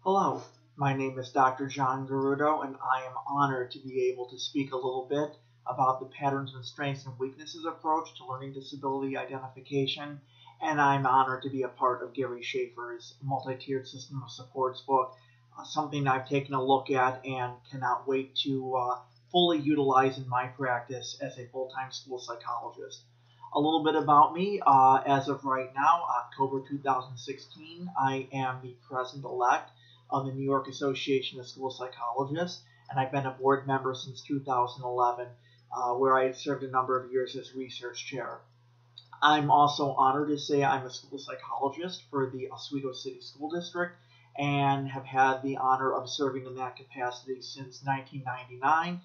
Hello, my name is Dr. John Garruto, and I am honored to be able to speak a little bit about the Patterns and Strengths and Weaknesses approach to learning disability identification, and I'm honored to be a part of Gary Schaefer's multi-tiered system of supports book, something I've taken a look at and cannot wait to fully utilize in my practice as a full-time school psychologist. A little bit about me. As of right now, October 2016, I am the President-Elect of the New York Association of School Psychologists, and I've been a board member since 2011, where I have served a number of years as research chair. I'm also honored to say I'm a school psychologist for the Oswego City School District and have had the honor of serving in that capacity since 1999.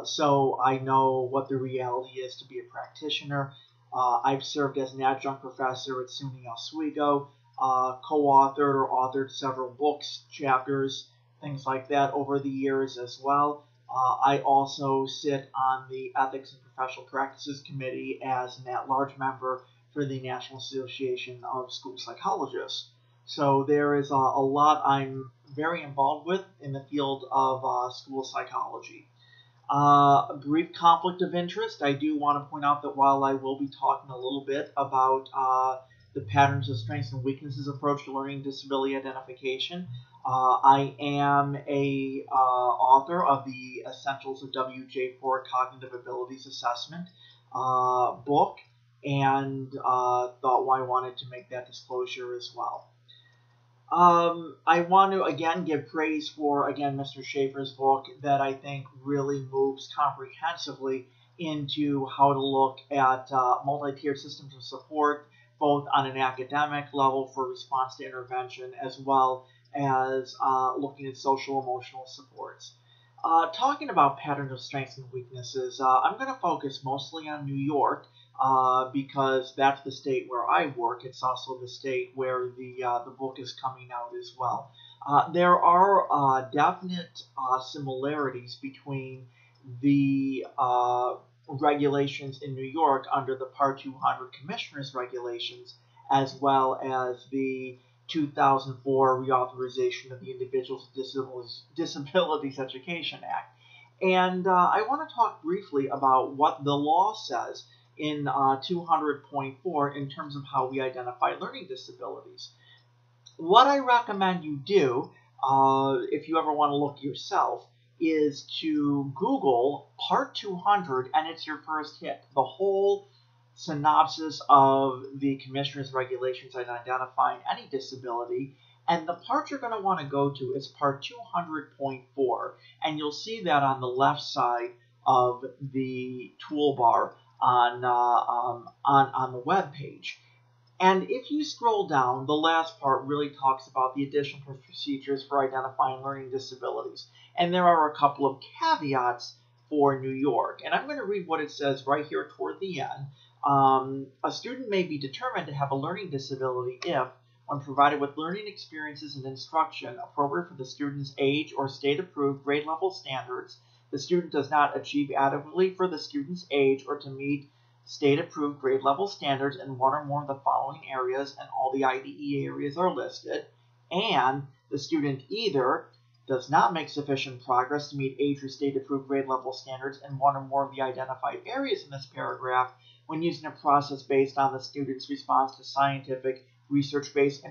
So I know what the reality is to be a practitioner. I've served as an adjunct professor at Suny Oswego, co-authored or authored several books, chapters, things like that over the years as well. I also sit on the Ethics and Professional Practices Committee as an at-large member for the National Association of School Psychologists. So there is a lot I'm very involved with in the field of school psychology. A brief conflict of interest. I do want to point out that while I will be talking a little bit about the Patterns of Strengths and Weaknesses approach to learning disability identification, I am a author of the Essentials of WJ4 Cognitive Abilities Assessment book, and thought I wanted to make that disclosure as well. I want to again give praise for Mr. Schaefer's book that I think really moves comprehensively into how to look at multi-tiered systems of support, both on an academic level for response to intervention, as well as looking at social emotional supports. Talking about patterns of strengths and weaknesses, I'm going to focus mostly on New York, because that's the state where I work. It's also the state where the book is coming out as well. There are definite similarities between the regulations in New York under the Part 200 Commissioner's regulations, as well as the 2004 Reauthorization of the Individuals with Disabilities Education Act. And I want to talk briefly about what the law says in 200.4 in terms of how we identify learning disabilities. What I recommend you do, if you ever want to look yourself, is to Google Part 200, and it's your first hit. The whole synopsis of the Commissioner's regulations on identifying any disability, and the part you're going to want to go to is Part 200.4, and you'll see that on the left side of the toolbar on the web page. And if you scroll down, the last part really talks about the additional procedures for identifying learning disabilities. And there are a couple of caveats for New York. And I'm going to read what it says right here toward the end. A student may be determined to have a learning disability if, when provided with learning experiences and instruction appropriate for the student's age or state-approved grade level standards, the student does not achieve adequately for the student's age or to meet state-approved grade level standards in one or more of the following areas, and all the IDE areas are listed, and the student either does not make sufficient progress to meet age or state-approved grade level standards in one or more of the identified areas in this paragraph when using a process based on the student's response to scientific research-based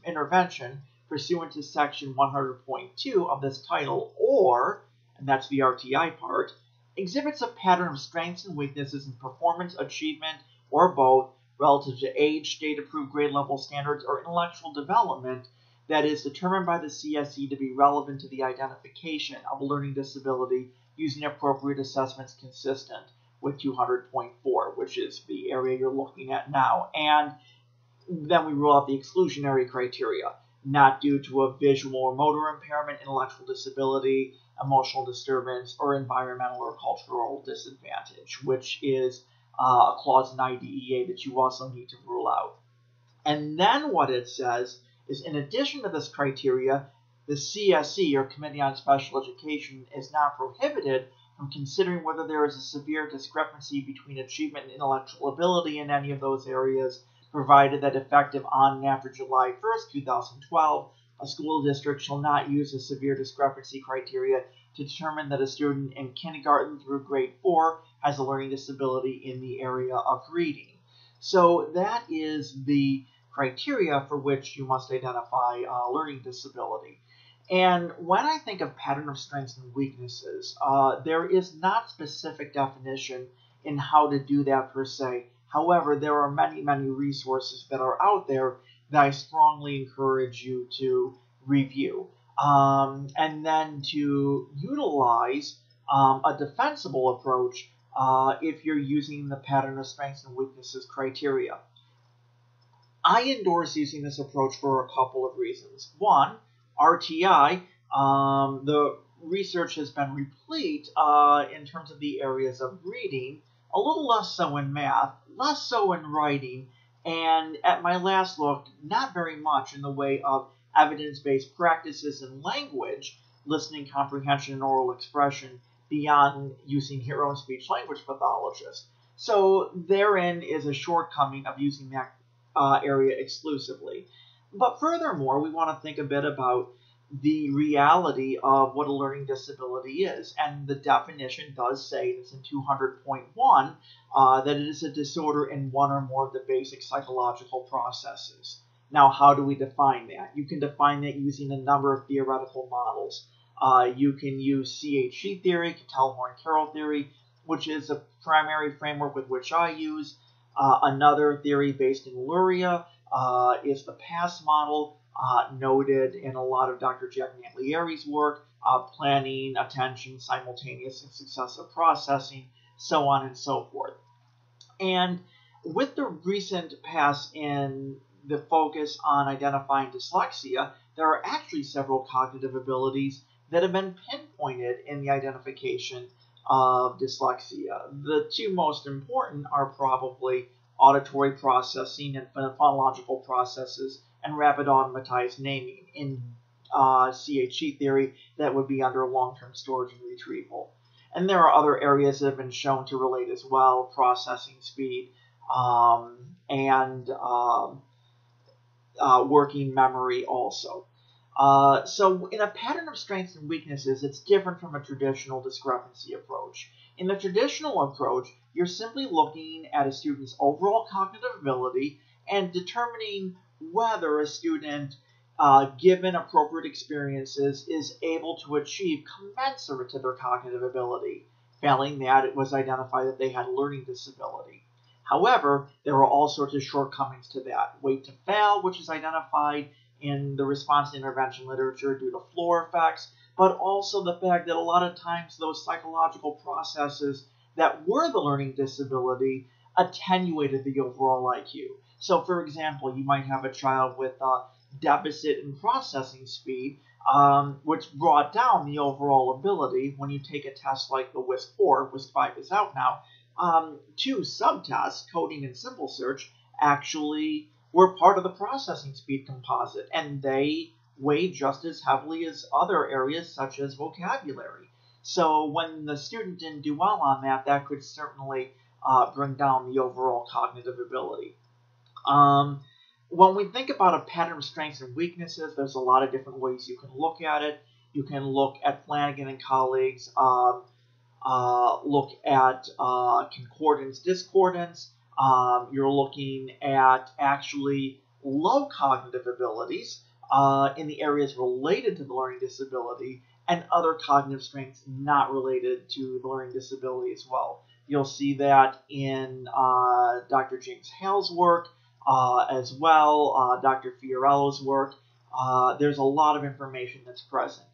intervention pursuant to Section 100.2 of this title, or, and that's the RTI part, exhibits a pattern of strengths and weaknesses in performance, achievement, or both, relative to age, state-approved grade level standards, or intellectual development that is determined by the CSE to be relevant to the identification of a learning disability using appropriate assessments consistent with 200.4, which is the area you're looking at now. And then we rule out the exclusionary criteria, not due to a visual or motor impairment, intellectual disability, emotional disturbance, or environmental or cultural disadvantage, which is a clause in IDEA that you also need to rule out. And then what it says is, in addition to this criteria, the CSE, or Committee on Special Education, is not prohibited from considering whether there is a severe discrepancy between achievement and intellectual ability in any of those areas, provided that effective on and after July 1st, 2012, A school district shall not use a severe discrepancy criteria to determine that a student in kindergarten through grade 4 has a learning disability in the area of reading. So that is the criteria for which you must identify a learning disability. And when I think of pattern of strengths and weaknesses, there is not specific definition in how to do that per se. However, there are many, many resources that are out there that I strongly encourage you to review. And then to utilize a defensible approach if you're using the pattern of strengths and weaknesses criteria. I endorse using this approach for a couple of reasons. One, RTI, the research has been replete in terms of the areas of reading, a little less so in math, less so in writing, and at my last look, not very much in the way of evidence-based practices in language, listening comprehension, and oral expression beyond using hero and speech-language pathologists. So therein is a shortcoming of using that area exclusively. But furthermore, we want to think a bit about the reality of what a learning disability is. And the definition does say, it's in 200.1, that it is a disorder in one or more of the basic psychological processes. Now, how do we define that? You can define that using a number of theoretical models. You can use CHC theory, Cattell-Horn-Carroll theory, which is a primary framework with which I use. Another theory based in Luria is the PASS model, noted in a lot of Dr. Jack Nanglieri's work, planning, attention, simultaneous and successive processing, so on and so forth. And with the recent PASS in the focus on identifying dyslexia, there are actually several cognitive abilities that have been pinpointed in the identification of dyslexia. The two most important are probably auditory processing and phonological processes and rapid automatized naming. In CHC theory, that would be under long-term storage and retrieval. And there are other areas that have been shown to relate as well, processing speed and working memory also. So in a pattern of strengths and weaknesses, it's different from a traditional discrepancy approach. In the traditional approach, you're simply looking at a student's overall cognitive ability and determining whether a student, given appropriate experiences, is able to achieve commensurate to their cognitive ability. Failing that, it was identified that they had a learning disability. However, there are all sorts of shortcomings to that. Wait to fail, which is identified in the response to intervention literature due to floor effects, but also the fact that a lot of times those psychological processes that were the learning disability attenuated the overall IQ. So, for example, you might have a child with a deficit in processing speed, which brought down the overall ability. When you take a test like the WISC-4, WISC-5 is out now, two subtests, coding and simple search, actually were part of the processing speed composite, and they weighed just as heavily as other areas such as vocabulary. So when the student didn't do well on that, that could certainly bring down the overall cognitive ability. When we think about a pattern of strengths and weaknesses, there's a lot of different ways you can look at it. You can look at Flanagan and colleagues, look at concordance, discordance. You're looking at actually low cognitive abilities in the areas related to the learning disability and other cognitive strengths not related to the learning disability as well. You'll see that in Dr. James Hale's work as well, Dr. Fiorello's work. There's a lot of information that's present.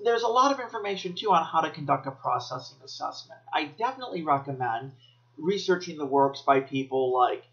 There's a lot of information, too, on how to conduct a processing assessment. I definitely recommend researching the works by people like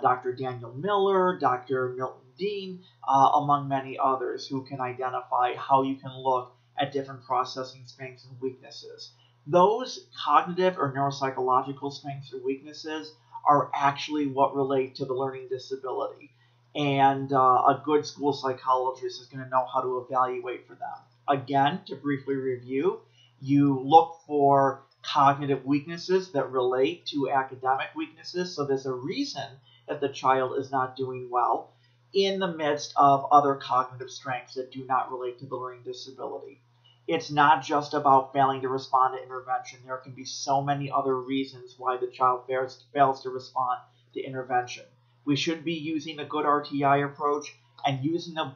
Dr. Daniel Miller, Dr. Milton Dean, among many others who can identify how you can look at different processing strengths and weaknesses. Those cognitive or neuropsychological strengths or weaknesses are actually what relate to the learning disability. And a good school psychologist is going to know how to evaluate for them. Again, to briefly review, you look for cognitive weaknesses that relate to academic weaknesses. So there's a reason that the child is not doing well. in the midst of other cognitive strengths that do not relate to the learning disability. It's not just about failing to respond to intervention. There can be so many other reasons why the child fails to respond to intervention. We should be using a good RTI approach, and using a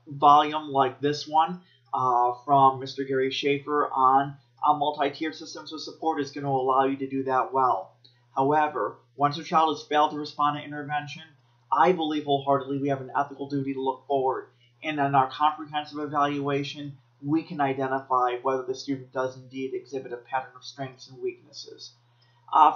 volume like this one from Mr. Gary Schaefer on multi-tiered systems of support is going to allow you to do that well. However, once a child has failed to respond to intervention, I believe wholeheartedly we have an ethical duty to look forward. And in our comprehensive evaluation, we can identify whether the student does indeed exhibit a pattern of strengths and weaknesses.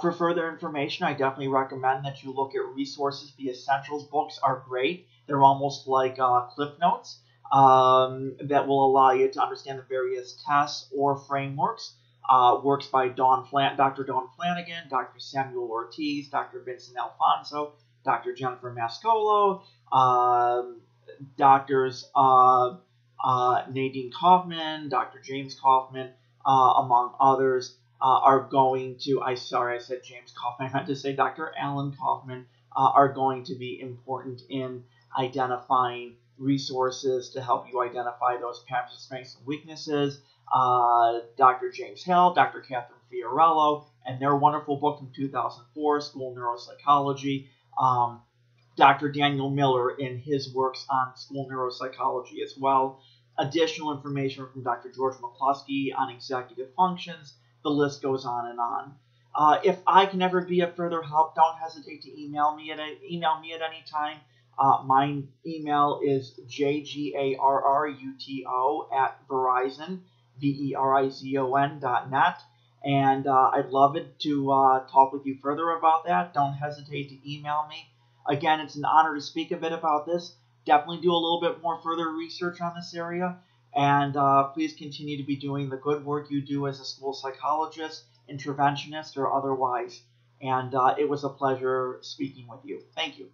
For further information, I definitely recommend that you look at resources. The Essentials books are great. They're almost like Cliff Notes that will allow you to understand the various tests or frameworks. Works by Dr. Dawn Flanagan, Dr. Samuel Ortiz, Dr. Vincent Alfonso, Dr. Jennifer Mascolo, Drs. Nadine Kaufman, Dr. James Kaufman, among others, are going to, I said James Kaufman, I meant to say Dr. Alan Kaufman, are going to be important in identifying resources to help you identify those patterns of strengths and weaknesses. Dr. James Hill, Dr. Catherine Fiorello, and their wonderful book from 2004, School Neuropsychology. Dr. Daniel Miller in his works on school neuropsychology as well. Additional information from Dr. George McCluskey on executive functions. The list goes on and on. If I can ever be of further help, don't hesitate to email me at any time. My email is jgarruto@Verizon, verizon.net. And I'd love it to talk with you further about that. Don't hesitate to email me. Again, it's an honor to speak a bit about this. Definitely do a little bit more further research on this area. And please continue to be doing the good work you do as a school psychologist, interventionist, or otherwise. And it was a pleasure speaking with you. Thank you.